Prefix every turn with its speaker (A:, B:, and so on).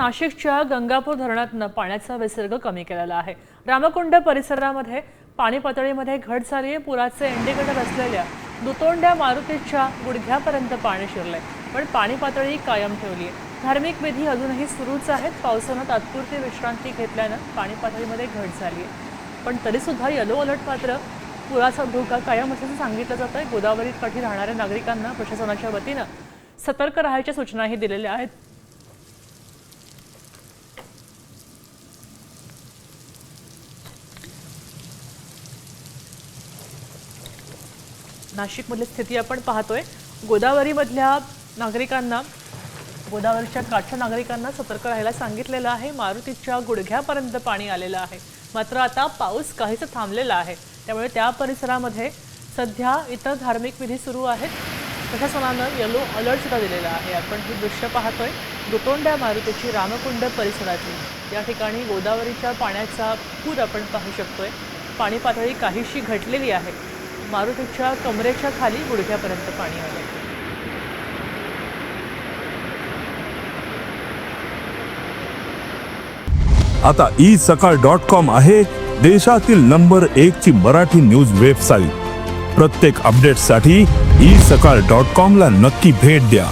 A: नाशिकच्या गंगापूर धरणातून पाण्याचा विसर्ग कमी केलेला आहे। रामकुंड परिसरामध्ये पाणी पातळीमध्ये घट झाली आहे। पुराचे एंडीकडे असलेल्या दुतोंड्या मारुतीच्या गुडघ्यापर्यंत पाणी शिरले, पण पाणी पातळी कायम ठेवली आहे। धार्मिक विधी अजूनही सुरूच आहेत। पावसाने तात्पुरती विश्रांती घेतल्याने पाणी पातळीमध्ये घट झाली आहे, पण तरी सुद्धा येलो अलर्ट मात्र पुराचा धोका कायम असल्याचं सांगितलं जात आहे। गोदावरी काठी राहणाऱ्या नागरिकांना प्रशासनाच्या वतीने सतर्क राहायच्या सूचनाही दिलेल्या आहेत। नाशिकमधली स्थिती आपण पाहतोय। गोदावरीमधल्या नागरिकांना, गोदावरीच्या काठच्या नागरिकांना सतर्क राहायला सांगितलेलं आहे। मारुतीच्या गुडघ्यापर्यंत पाणी आलेलं आहे, मात्र आता पाऊस काहीसा थांबलेला आहे, त्यामुळे त्या परिसरामध्ये सध्या इतर धार्मिक विधी सुरू आहेत। प्रशासनानं येलो अलर्ट सुद्धा दिलेला आहे। आपण हे दृश्य पाहतोय दुतोंड्या मारुतीची रामकुंड परिसरातली। या ठिकाणी गोदावरीच्या पाण्याचा पूर आपण पाहू शकतोय। पाणी पातळी काहीशी घटलेली आहे। मारुतीच्या कमरेच्या खाली गुडघ्यापर्यंत पाणी आले।
B: आता isakal.com आहे देशातील नंबर 1 ची मराठी न्यूज वेबसाईट। प्रत्येक अपडेटसाठी isakal.com ला नक्की भेट द्या।